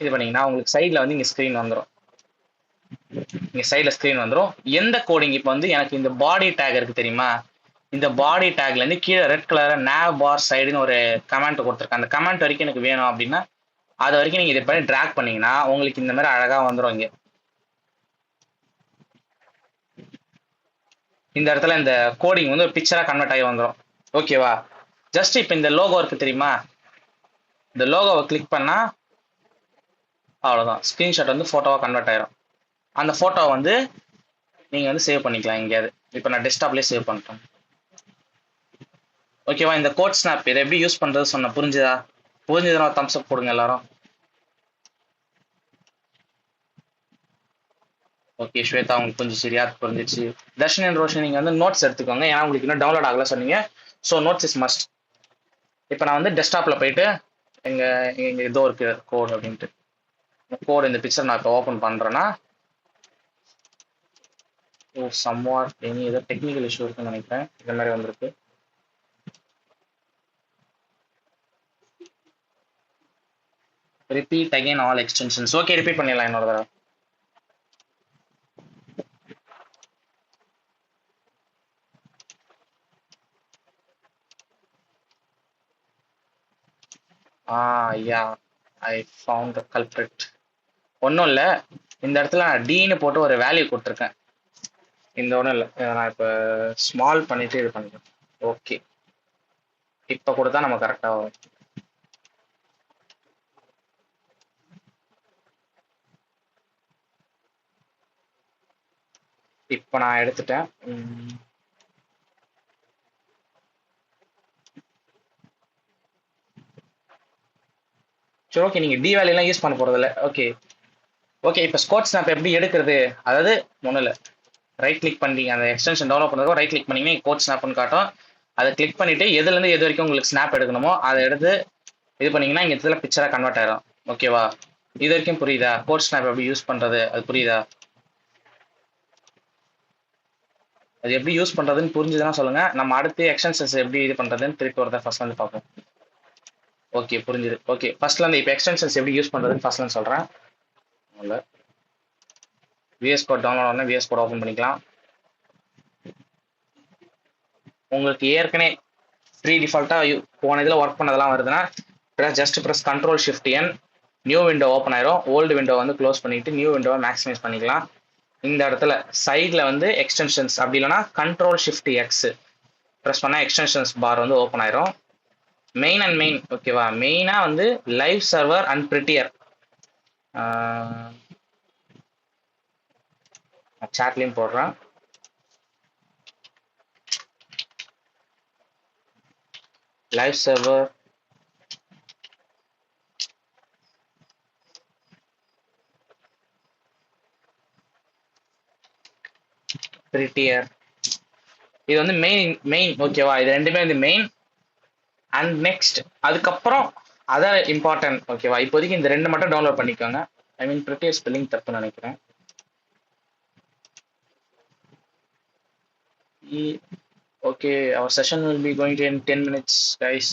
இது பண்ணிங்கன்னா உங்களுக்கு சைடில் வந்து இங்கே ஸ்க்ரீன் வந்துடும். இங்கே சைடில் ஸ்க்ரீன் வந்துடும். எந்த கோடிங் இப்போ வந்து எனக்கு இந்த பாடி டேக் இருக்குது தெரியுமா? இந்த பாடி டேக்லேருந்து கீழே ரெட் கலரில் nav bar சைடுன்னு ஒரு கமெண்ட் கொடுத்துருக்கேன். அந்த கமெண்ட் வரைக்கும் எனக்கு வேணும் அப்படின்னா அது வரைக்கும் நீங்கள் இதை பண்ணி ட்ராக் பண்ணீங்கன்னா உங்களுக்கு இந்த மாதிரி அழகாக வந்துடும். இங்கே இந்த இடத்துல இந்த கோடிங் வந்து ஒரு பிக்சராக கன்வெர்ட் ஆகி வந்துடும். ஓகேவா? ஜஸ்ட் இப்போ இந்த லோகோ இருக்குது தெரியுமா? இந்த லோகோவை கிளிக் பண்ணால் அவ்வளோதான், ஸ்க்ரீன்ஷாட் வந்து ஃபோட்டோவாக கன்வெர்ட் ஆயிரும். அந்த ஃபோட்டோவை வந்து நீங்கள் வந்து சேவ் பண்ணிக்கலாம் எங்கேயாவது. இப்போ நான் டெஸ்க்டாப்லேயே சேவ் பண்ணிட்டேன். ஓகேவா? இந்த கோட் ஸ்னாப் இதை எப்படி யூஸ் பண்ணுறது சொன்ன புரிஞ்சுதா? புரிஞ்சுதுன்னா தம்ஸ் அப் போடுங்க எல்லாரும். ஓகே ஸ்வேதா, உங்களுக்கு கொஞ்சம் சரியா புரிஞ்சிச்சு. தர்ஷன் அண்ட் ரோஷன் நீங்கள் வந்து நோட்ஸ் எடுத்துக்கோங்க. ஏன்னா உங்களுக்கு இன்னும் டவுன்லோட் ஆகல சொன்னீங்க. So notes is must. இப்போ நான் வந்து டெஸ்க்டாப்பில் போயிட்டு எங்கள் இதோ இருக்கு கோட் அப்படின்ட்டு கோட் இந்த பிக்சர் நான் இப்போ ஓப்பன் பண்ணுறேன்னா சம்வாட் எனி ஏதோ டெக்னிக்கல் இஷ்யூ இருக்குன்னு நினைக்கிறேன். இந்த மாதிரி வந்திருக்கு. Repeat again all extensions. Okay repeat பண்ணிடலாம் இன்னொரு தடவை. யா ஐ ஃபவுண்ட் த கல்பிரிட். ஒன்றும் இல்லை, இந்த இடத்துல நான் டீன்னு போட்டு ஒரு வேல்யூ கொடுத்துருக்கேன். இந்த ஒன்றும் இல்லை, நான் இப்போ ஸ்மால் பண்ணிட்டு இது பண்ணிக்கிறேன். ஓகே இப்போ கொடுத்தா நம்ம கரெக்டாக வரும். இப்போ நான் எடுத்துட்டேன். சரி ஓகே, நீங்கள் டி வேல்யூலாம் யூஸ் பண்ண போகிறதில்ல. Okay okay. இப்போ ஸ்கோட் ஸ்னாப் எப்படி எடுக்கிறது? அதாவது ஒன்றும் இல்லை, ரைட் கிளிக் பண்ணிட்டீங்க. அந்த எக்ஸ்டென்ஷன் டெவலப் பண்ணுறதுக்கும் ரைட் கிளிக் பண்ணிங்கன்னா கோட் ஸ்னாப்னு காட்டும். அதை கிளிக் பண்ணிவிட்டு எதுலேருந்து எது வரைக்கும் உங்களுக்கு ஸ்னாப் எடுக்கணுமோ அதை எடுத்து இது பண்ணிங்கன்னா இங்கே இடத்துல பிக்சராக கன்வெர்ட் ஆயிரும். ஓகேவா? இது வரைக்கும் புரியுதா? கோட் ஸ்னாப் எப்படி யூஸ் பண்ணுறது அது புரியுதா? அது எப்படி யூஸ் பண்றதுன்னு புரிஞ்சுதுன்னா சொல்லுங்க. நம்ம அடுத்து எக்ஸ்டென்ஷன்ஸ் எப்படி இது பண்றதுன்னு திருப்பி ஒருத்தர் ஃபர்ஸ்ட் வந்து பார்ப்போம். ஓகே புரிஞ்சுது. ஓகே ஃபர்ஸ்ட்ல இருந்து இப்போ எக்ஸ்டென்ஷன்ஸ் எப்படி யூஸ் பண்றதுன்னு ஃபர்ஸ்ட்ல சொல்றேன். இல்லை விஎஸ் கோட் டவுன்லோட் ஆனா விஎஸ் கோட் ஓப்பன் பண்ணிக்கலாம். உங்களுக்கு ஏற்கனவே ப்ரீ டிஃபால்ட்டாக போன இதில் ஒர்க் பண்ணதெல்லாம் வருதுன்னா ஜஸ்ட் ப்ரெஸ் கண்ட்ரோல் ஷிஃப்ட் என், நியூ விண்டோ ஓப்பன் ஆயிரும். ஓல்டு விண்டோ வந்து க்ளோஸ் பண்ணிட்டு நியூ விண்டோவை மேக்ஸிமைஸ் பண்ணிக்கலாம். இந்த இடத்துல சைடில் வந்து எக்ஸ்டென்ஷன்ஸ் அப்படி இல்லைன்னா கண்ட்ரோல் ஷிஃப்ட் எக்ஸ் ப்ரெஸ் பண்ணால் எக்ஸ்டென்ஷன்ஸ் பார் வந்து ஓப்பன் ஆயிரும். மெயின் அண்ட் மெயின் ஓகேவா, மெயினாக வந்து லைவ் சர்வர் அண்ட் ப்ரிட்டியர் சாட்லையும் போடுறேன். லைவ் சர்வர் ப்ரிட்டியர் இது வந்து மெயின் ஓகேவா, இது ரெண்டுமே வந்து மெயின். அண்ட் நெக்ஸ்ட் அதுக்கப்புறம் அதர் இம்பார்ட்டன்ட் ஓகேவா. இப்போதைக்கு இந்த ரெண்டு மட்டும் டவுன்லோட் பண்ணிக்கோங்க. ஐ மீன் ப்ரிட்டியர் ஸ்பெல்லிங் தப்புன்னு நினைக்கிறேன். Okay, our session will be going to in 10 minutes, guys.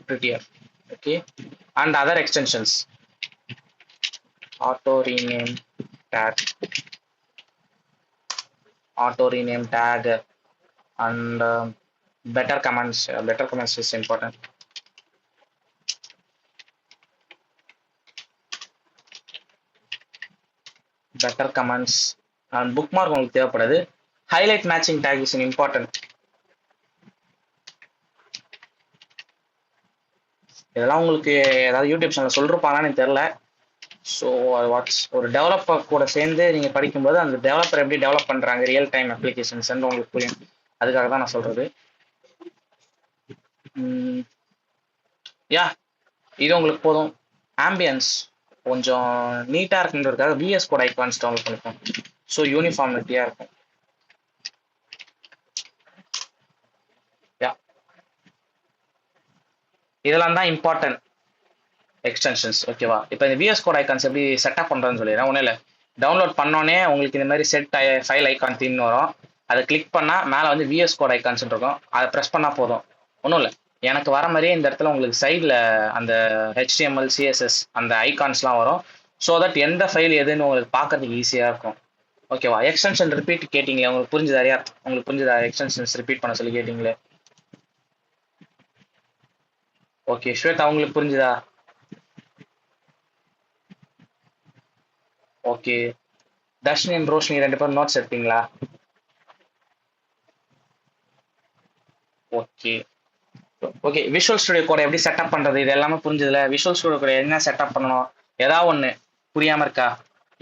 Prettier. Okay, and other extensions. Auto rename tag, and better commands. Better commands is important. Better commands and bookmark உங்களுக்கு தேவைப்படுது. Highlight matching tag is important. இதெல்லாம் உங்களுக்கு ஏதாவது YouTube channel சொல்லிருப்பாங்கன்னு தெரியல. So what's ஒரு developer கூட சேர்ந்து நீங்கள் படிக்கும்போது அந்த டெவலப்பர் எப்படி டெவலப் பண்ணுறாங்க ரியல் டைம் அப்ளிகேஷன்ஸ் உங்களுக்கு புரியும். அதுக்காக தான் நான் சொல்கிறது. யா இது உங்களுக்கு போதும். ஆம்பியன்ஸ் கொஞ்சம் நீட்டாக இருக்குன்றதுக்காக விஎஸ் கோட் ஐகான்ஸ் டவுன்லோட் பண்ணிப்போம். ஸோ யூனிஃபார்மிட்டியாக இருக்கும். யா இதெல்லாம் தான் இம்பார்ட்டன்ட் எக்ஸ்டென்ஷன்ஸ் ஓகேவா. இப்போ இந்த விஎஸ் கோட் ஐகான்ஸ் எப்படி செட்டப் பண்ணுறதுன்னு சொல்லிடுறேன். ஒன்றும் இல்லை, டவுன்லோட் பண்ணோன்னே உங்களுக்கு இந்த மாதிரி செட் ஃபைல் ஐகான் தீம்னு வரும். அதை கிளிக் பண்ணால் மேலே வந்து விஎஸ் கோட் ஐகான்ஸ் இருக்கும். அதை ப்ரெஸ் பண்ணால் போதும். ஒன்றும் இல்லை, எனக்கு வர மாதிரியே இந்த இடத்துல உங்களுக்கு சைடில் அந்த HTML CSS அந்த ஐகான்ஸ்லாம் வரும். ஸோ தட் எந்த ஃபைல் எதுன்னு உங்களுக்கு பார்க்கறதுக்கு ஈஸியாக இருக்கும் ஓகேவா. எக்ஸ்டென்ஷன் ரிப்பீட் கேட்டிங்களே, உங்களுக்கு புரிஞ்சுதா யார்? உங்களுக்கு புரிஞ்சுதா எக்ஸ்டென்ஷன்ஸ் ரிப்பீட் பண்ண சொல்லி கேட்டிங்களே? ஓகே ஸ்வேதா உங்களுக்கு புரிஞ்சுதா? ஓகே தர்ஷினி அண்ட் ரோஷினி ரெண்டு பேரும் நோட்ஸ் எடுத்தீங்களா? Okay okay visual studio code எப்படி செட்டப் பண்ணுறது இது எல்லாமே புரிஞ்சதில்ல. விஷுவல் ஸ்டுடியோ கோட் என்ன செட்டப் பண்ணணும், ஏதாவது ஒன்று புரியாமல் இருக்கா?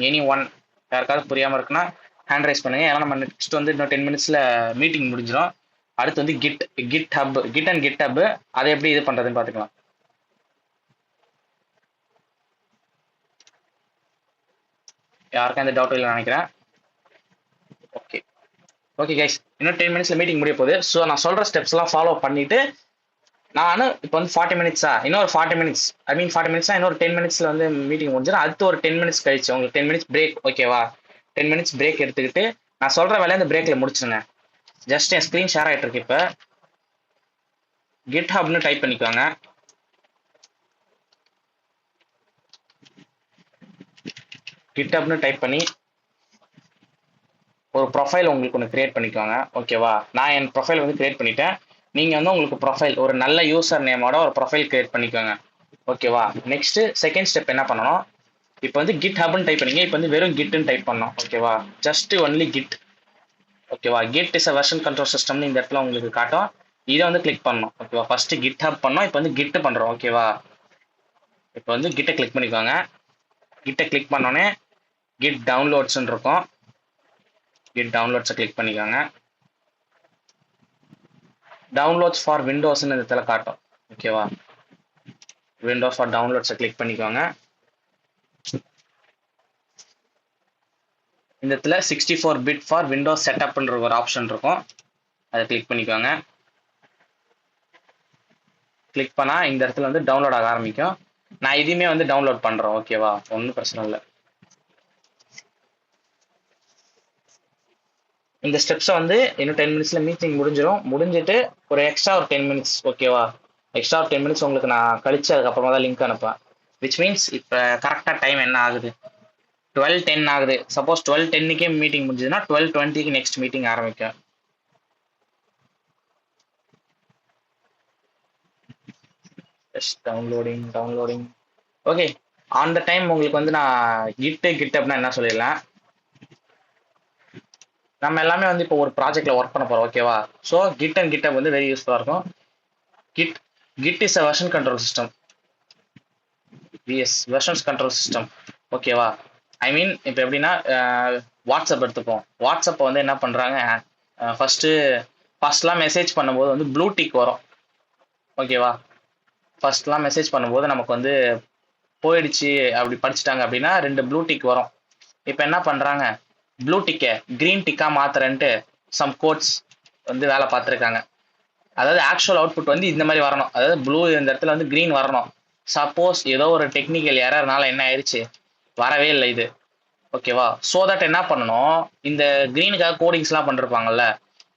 எனி ஒன் யாருக்காவது புரியாமல் இருக்குன்னா ஹேண்ட் ரைஸ் பண்ணுங்க. ஏன்னா நம்ம நெக்ஸ்ட் வந்து இன்னும் 10 minutes மீட்டிங் முடிஞ்சிடும். அடுத்து வந்து கிட் ஹப் அதை எப்படி இது பண்ணுறதுன்னு பார்த்துக்கலாம். யாருக்கும் எந்த டவுட் இல்லை நினைக்கிறேன். ஓகே ஓகே கைஸ், இன்னும் 10 minutes மீட்டிங் முடிய போகுது. ஸோ நான் சொல்கிற ஸ்டெப்ஸ்லாம் ஃபாலோ பண்ணிவிட்டு நான் இப்போ வந்து 40 minutes இன்னொரு 40 minutes ஐ மீன் 40 minutes இன்னொரு 10 minutes வந்து மீட்டிங் முடிஞ்சிடும். அடுத்து ஒரு 10 minutes கழிச்சு உங்களுக்கு 10 minutes பிரேக் ஓகேவா. 10 minutes பிரேக் எடுத்துக்கிட்டு நான் சொல்கிற வேலையை இந்த பிரேக்கில் முடிச்சுங்க. ஜஸ்ட் என் ஸ்க்ரீன் ஷேர் ஆகிட்டு இருக்கு. இப்போ GitHubனு டைப் பண்ணிக்கோங்க. GitHubனு டைப் பண்ணி ஒரு ப்ரொஃபைல் உங்களுக்கு ஒன்று கிரியேட் பண்ணிக்கோங்க ஓகேவா. நான் என் ப்ரொஃபைல் வந்து கிரியேட் பண்ணிட்டேன். நீங்கள் வந்து உங்களுக்கு ப்ரொஃபைல் ஒரு நல்ல யூசர் நேமோட ஒரு ப்ரொஃபைல் கிரியேட் பண்ணிக்கோங்க ஓகேவா. நெக்ஸ்ட் செகண்ட் ஸ்டெப் என்ன பண்ணணும், இப்போ வந்து GitHubனு டைப் பண்ணீங்க. இப்போ வந்து வெறும் கிட்னு டைப் பண்ணோம் ஓகேவா. ஜஸ்ட் ஒன்லி கிட் ஓகேவா. Git is a version control சிஸ்டம்னு இந்த இடத்துல உங்களுக்கு காட்டும். இதை வந்து கிளிக் பண்ணணும் ஓகேவா. ஃபர்ஸ்ட் GitHub பண்ணோம், இப்போ வந்து கிட் பண்ணுறோம் ஓகேவா. இப்போ வந்து கிட்டை கிளிக் பண்ணிக்கோங்க. கிட்டை கிளிக் பண்ணோன்னே கிட் டவுன்லோட்ஸ்ன்னு இருக்கும். கிட் டவுன்லோட்ஸை கிளிக் பண்ணிக்கோங்க. டவுன்லோட்ஸ் ஃபார் விண்டோஸ்ன்னு இந்த இடத்துல காட்டும் ஓகேவா. விண்டோஸ் ஃபார் டவுன்லோட்ஸை கிளிக் பண்ணிக்கோங்க. இந்த இடத்துல 64 bit ஃபார் விண்டோஸ் செட்டப்ன்ற ஒரு ஆப்ஷன் இருக்கும். அதை கிளிக் பண்ணிக்கோங்க. கிளிக் பண்ணால் இந்த இடத்துல வந்து டவுன்லோட் ஆக ஆரம்பிக்கும். நான் இதையுமே வந்து டவுன்லோட் பண்ணுறேன் ஓகேவா, ஒன்றும் பிரச்சனை இல்லை. இந்த ஸ்டெப்ஸை வந்து இன்னும் 10 மினிட்ஸ்ல மீட்டிங் முடிஞ்சிட்டு ஒரு எக்ஸ்ட்ரா ஒரு 10 மினிட்ஸ், ஓகேவா? எக்ஸ்ட்ரா ஒரு 10 மினிட்ஸ் உங்களுக்கு நான் கழிச்சு அதுக்கப்புறமா தான் லிங்க் அனுப்பேன். விச் மீன்ஸ் இப்போ கரெக்டாக டைம் என்ன ஆகுது? 12:10 ஆகுது. சப்போஸ் 12:10க்கே மீட்டிங் முடிஞ்சதுன்னா 12:20க்கு நெக்ஸ்ட் மீட்டிங் ஆரம்பிக்கும். Downloading. Okay, on the time உங்களுக்கு வந்து நான் கிட் அப்படின்னா என்ன சொல்லிடலாம். நம்ம எல்லாமே வந்து இப்போ ஒரு ப்ராஜெக்ட்ல ஒர்க் பண்ண போறோம், ஓகேவா? ஸோ கிட் அண்ட் கிட்டப் வந்து வெரி யூஸ்ஃபுல்லாக இருக்கும். Git git is a version control system. VS versions control system, ஓகேவா? ஐ மீன் இப்போ எப்படின்னா வாட்ஸ்அப் எடுத்துப்போம். வாட்ஸ்அப்பை வந்து என்ன பண்ணுறாங்க, ஃபர்ஸ்ட்லாம் மெசேஜ் பண்ணும்போது வந்து ப்ளூ டிக் வரும், ஓகேவா? ஃபர்ஸ்ட்லாம் மெசேஜ் பண்ணும்போது நமக்கு வந்து போயிடுச்சு அப்படி படிச்சுட்டாங்க அப்படின்னா 2 ப்ளூ டிக் வரும். இப்போ என்ன பண்ணுறாங்க, ப்ளூ டிக்கை க்ரீன் டிக்காக மாத்துறேன்ட்டு சம் கோட்ஸ் வந்து வேலை பார்த்துருக்காங்க. அதாவது ஆக்சுவல் அவுட்புட் வந்து இந்த மாதிரி வரணும், அதாவது ப்ளூ இந்த இடத்துல வந்து க்ரீன் வரணும். சப்போஸ் ஏதோ ஒரு டெக்னிக்கல் எரர்னால என்ன ஆயிடுச்சு, வரவே இல்லை இது, ஓகேவா? ஸோ தட் என்ன பண்ணணும், இந்த க்ரீனுக்காக கோடிங்ஸ்லாம் பண்ணிருப்பாங்கல்ல,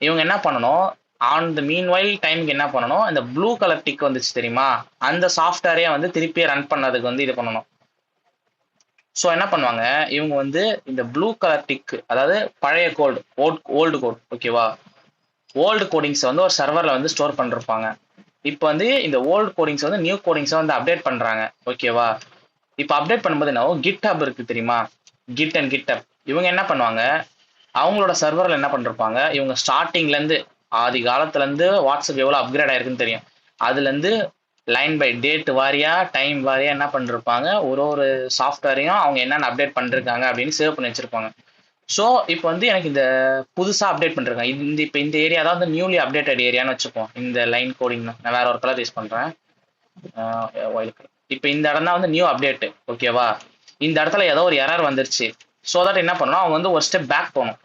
இவங்க என்ன பண்ணணும், ஆன் த மீன் வைல் டைமுக்கு என்ன பண்ணணும், இந்த ப்ளூ கலர் டிக் வந்துச்சு தெரியுமா, அந்த சாஃப்ட்வேரே வந்து திருப்பி ரன் பண்ணதுக்கு வந்து இது பண்ணணும். ஸோ என்ன பண்ணுவாங்க இவங்க வந்து இந்த ப்ளூ கலர் டிக், அதாவது பழைய கோல்டு ஓல்டு கோட், ஓகேவா? ஓல்டு கோடிங்ஸ் வந்து ஒரு சர்வரில் வந்து ஸ்டோர் பண்ணிருப்பாங்க. இப்போ வந்து இந்த ஓல்டு கோடிங்ஸ் வந்து நியூ கோடிங்ஸை வந்து அப்டேட் பண்ணுறாங்க, ஓகேவா? இப்போ அப்டேட் பண்ணும்போது என்ன, கிட்ஹப் இருக்கு தெரியுமா, கிட் அண்ட் கிட்டப். இவங்க என்ன பண்ணுவாங்க, அவங்களோட சர்வரில் என்ன பண்ணிருப்பாங்க, இவங்க ஸ்டார்டிங்லேருந்து ஆதி காலத்துலேருந்து வாட்ஸ்அப் எவ்வளோ அப்கிரேட் ஆயிருக்குன்னு தெரியும். அதுலேருந்து line by date Wadia time வாரியா என்ன பண்ணிருப்பாங்க, ஒரு சாஃப்ட்வேரையும் அவங்க என்னென்ன அப்டேட் பண்ணிருக்காங்க அப்படின்னு சேவ் பண்ணி வச்சிருப்பாங்க. ஸோ இப்போ வந்து எனக்கு இந்த புதுசாக அப்டேட் பண்ணிருக்காங்க, இப்போ இந்த ஏரியா தான் வந்து நியூலி அப்டேட்டட் ஏரியான்னு வச்சுப்போம். இந்த லைன் கோடிங் நான் வேற ஒரு கலர் யூஸ் பண்ணுறேன். இப்போ இந்த இடம் தான் வந்து நியூ அப்டேட், ஓகேவா? இந்த இடத்துல ஏதோ ஒரு எரர் வந்துருச்சு. ஸோ தட் என்ன பண்ணணும், அவங்க வந்து ஒரு ஸ்டெப் பேக் போகணும்,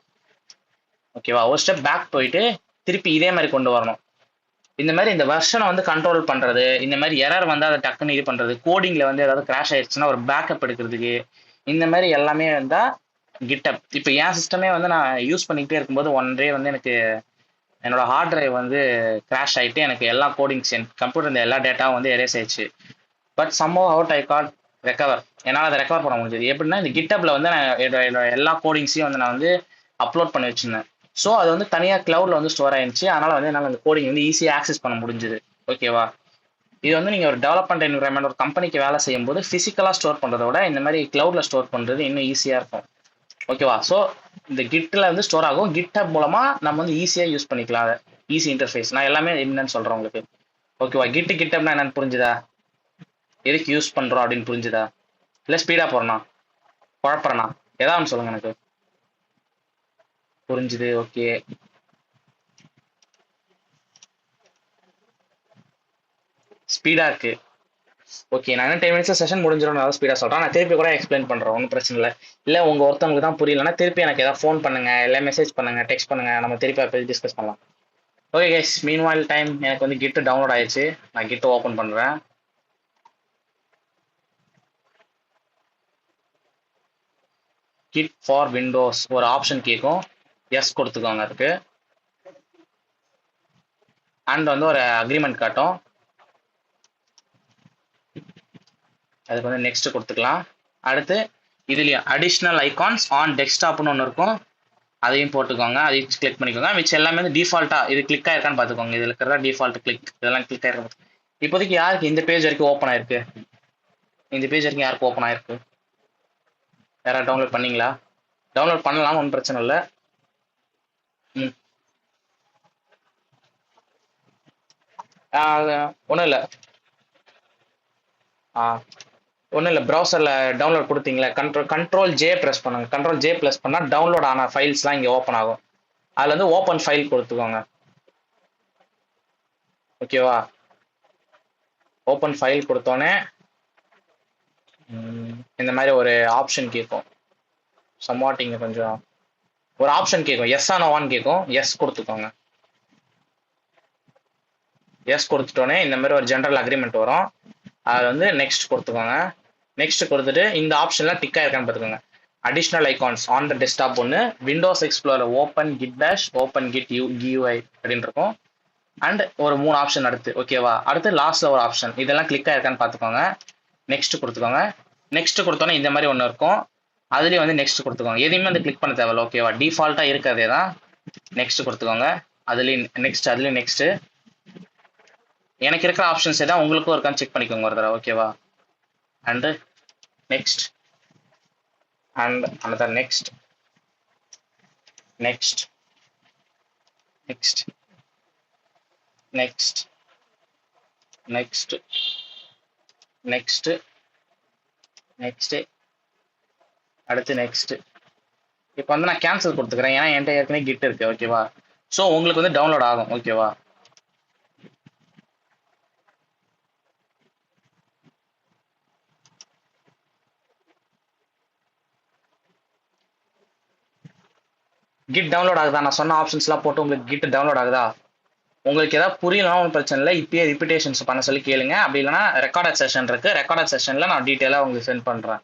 ஓகேவா? ஒரு ஸ்டெப் பேக் போயிட்டு திருப்பி இதே மாதிரி கொண்டு வரணும். இந்த மாதிரி இந்த வெர்ஷனை வந்து கண்ட்ரோல் பண்றது, இந்த மாதிரி எரர் வந்து அதை டக்குன்னு இது பண்றது, கோடிங்ல வந்து ஏதாவது கிராஷ் ஆயிடுச்சுன்னா ஒரு பேக்கப் எடுக்கிறதுக்கு, இந்த மாதிரி எல்லாமே வந்தா கிட்டப். இப்போ என் சிஸ்டமே வந்து நான் யூஸ் பண்ணிக்கிட்டே இருக்கும்போது ஒன் டே வந்து எனக்கு என்னோட ஹார்ட் டிரைவ் வந்து கிராஷ் ஆகிட்டு எனக்கு எல்லா கோடிங்ஸ் என் கம்ப்யூட்டர் இந்த எல்லா டேட்டாவும் வந்து எரேஸ் ஆயிடுச்சு. But somehow out I got recover, என்னால் அதை ரெக்கவர் பண்ண முடிஞ்சது. எப்படின்னா இந்த கிட்டப்ல வந்து நான் என்னோட எல்லா கோடிங்ஸையும் வந்து நான் வந்து அப்லோட் பண்ணி வச்சிருந்தேன். ஸோ அது வந்து தனியாக கிளவுட்ல வந்து ஸ்டோர் ஆயிருந்துச்சு. அதனால வந்து என்னால் அந்த கோடிங் வந்து ஈஸியாக ஆக்சஸ் பண்ண முடிஞ்சுது, ஓகேவா? இது வந்து நீங்கள் ஒரு டெவலப்மெண்ட் என்விரான்மெண்ட் ஒரு கம்பெனிக்கு வேலை செய்யும் போது ஃபிசிக்கலாக ஸ்டோர் பண்ணுறத விட இந்த மாதிரி கிளவுட்ல ஸ்டோர் பண்ணுறது இன்னும் ஈஸியாக இருக்கும், ஓகேவா? ஸோ இந்த கிட்ல வந்து ஸ்டோர் ஆகும். கிட்ஹப் மூலமா நம்ம வந்து ஈஸியாக யூஸ் பண்ணிக்கலாம். அதை ஈஸி இன்டர்ஃபேஸ் நான் எல்லாமே என்னன்னு சொல்கிறேன் உங்களுக்கு, ஓகேவா? கிட்டப்னா என்னன்னு புரிஞ்சுதா, எதுக்கு யூஸ் பண்ணுறோம் அப்படின்னு புரிஞ்சுதா, இல்லை ஸ்பீடாக போகிறேண்ணா, குழப்பறேண்ணா, ஏதாவது ஒன்று சொல்லுங்க எனக்கு. புரிஞ்சுது, ஓகே. ஸ்பீடாக இருக்கு, ஓகே. நான் 10 மினிட்ஸ் செஷன் முடிஞ்சிடும், நான் ஸ்பீடாக சொல்கிறேன். நான் திருப்பி கூட எக்ஸ்பிளைன் பண்ணுறேன், ஒன்றும் பிரச்சனை இல்லை. இல்லை உங்கள் ஒருத்தவங்களுக்கு தான் புரியலன்னா திருப்பி எனக்கு ஏதாவது ஃபோன் பண்ணுங்க, இல்லை மெசேஜ் பண்ணுங்க, டெக்ஸ்ட் பண்ணுங்க, நம்ம திருப்பி அப்போ டிஸ்கஸ் பண்ணலாம். ஓகே கைஸ், மீன்வாயில் டைம் எனக்கு வந்து கிட் டவுன்லோட் ஆயிடுச்சு. நான் கிட் ஓப்பன் பண்ணுறேன். கிட் ஃபார் விண்டோஸ் ஒரு ஆப்ஷன் கேட்கும், எஸ் கொடுத்துக்கோங்க அதுக்கு. அண்ட் வந்து ஒரு அக்ரிமெண்ட் காட்டும், அதுக்கு வந்து நெக்ஸ்ட் கொடுத்துக்கலாம். அடுத்து இதுலேயும் அடிஷ்னல் ஐகான்ஸ் ஆன் டெஸ்க்டாப்னு ஒன்று இருக்கும், அதையும் போட்டுக்கோங்க, அதையும் கிளிக் பண்ணிக்கோங்க. மிச்சம் எல்லாமே வந்து டிஃபால்ட்டாக இது கிளிக் ஆயிருக்கான்னு பார்த்துக்கோங்க. இதில் இருக்கிற டிஃபால்ட் கிளிக் இதெல்லாம் கிளிக் ஆயிருக்கு. இப்போதைக்கு யாருக்கு இந்த பேஜ் வரைக்கும் ஓப்பன் ஆயிருக்கு, இந்த பேஜ் வரைக்கும் யாருக்கு ஓப்பன் ஆயிருக்கு, யாராவது டவுன்லோட் பண்ணீங்களா? டவுன்லோட் பண்ணலாம், ஒன்றும் பிரச்சனை இல்லை. ம், ஒன்றும் இல்லை. ஒன்றும் இல்லை, ப்ரௌசரில் டவுன்லோட் கொடுத்தீங்களா, கண்ட்ரோல் ஜே ப்ரெஸ் பண்ணுங்க. கண்ட்ரோல் ஜே ப்ரெஸ் பண்ணால் டவுன்லோட் ஆன ஃபைல்ஸ்லாம் இங்கே ஓப்பன் ஆகும். அதில் வந்து ஓப்பன் ஃபைல் கொடுத்துக்கோங்க, ஓகேவா? ஓப்பன் ஃபைல் கொடுத்தோன்னே இந்த மாதிரி ஒரு ஆப்ஷன் கேட்கும். சம்வாட் இங்கே கொஞ்சம் ஒரு ஆப்ஷன் கேட்கும், எஸ் ஆன் ஒன் கேட்கும், எஸ் கொடுத்துக்கோங்க. எஸ் கொடுத்துட்டோன்னே இந்த மாதிரி ஒரு ஜென்ரல் அக்ரிமெண்ட் வரும், அது வந்து நெக்ஸ்ட் கொடுத்துக்கோங்க. நெக்ஸ்ட் கொடுத்துட்டு இந்த ஆப்ஷன்லாம் டிக் ஆயிருக்கான்னு பார்த்துக்கோங்க. Additional icons on the desktop ஒன்று, விண்டோஸ் எக்ஸ்ப்ளோரர் ஓப்பன் கிட் பேஷ், ஓப்பன் கிட் GUI அப்படின்னு இருக்கும். அண்ட் ஒரு 3 ஆப்ஷன் அடுத்து, ஓகேவா? அடுத்து லாஸ்ட்ல ஒரு ஆப்ஷன், இதெல்லாம் கிளிக் ஆயிருக்கான்னு பார்த்துக்கோங்க. நெக்ஸ்ட் கொடுத்துக்கோங்க. நெக்ஸ்ட் கொடுத்தோன்னே இந்த மாதிரி ஒன்று இருக்கும், அதுலேயும் வந்து நெக்ஸ்ட் கொடுத்துக்கோங்க. எதையுமே வந்து கிளிக் பண்ண தேவையில்ல, ஓகேவா? டிஃபால்ட்டாக இருக்கிறதே தான். நெக்ஸ்ட் கொடுத்துக்கோங்க. அதுலேயும் நெக்ஸ்ட், அதுலேயும் நெக்ஸ்ட். எனக்கு இருக்கிற ஆப்ஷன்ஸ் ஏதாவது உங்களுக்கும் இருக்கான்னு செக் பண்ணிக்கோங்க ஒரு தடவை, ஓகேவா? And next and another next, next, next, next, next, next, next, அடுத்து நெக்ஸ்ட். இப்போ வந்து நான் கேன்சல் கொடுத்துக்கிறேன், ஏன்னா என்கிட்ட ஏற்கனவே கிட் இருக்கு, ஓகேவா? ஸோ உங்களுக்கு வந்து டவுன்லோட் ஆகும், ஓகேவா? கிட் டவுன்லோட் ஆகுதா? நான் சொன்ன ஆப்ஷன்ஸ்லாம் போட்டு உங்களுக்கு கிட் டவுன்லோட் ஆகுதா? உங்களுக்கு ஏதாவது புரியலாம் ஒன்றும் பிரச்சனை இல்லை, இப்பயே ரிப்பீட்டேஷன்ஸ் பண்ண சொல்லி கேளுங்க. அப்படி இல்லைனா ரெக்கார்டட் செஷன் இருக்கு, ரெக்கார்டட் செஷனில் நான் டீட்டெயிலாக உங்களுக்கு சென்ட் பண்ணுறேன்.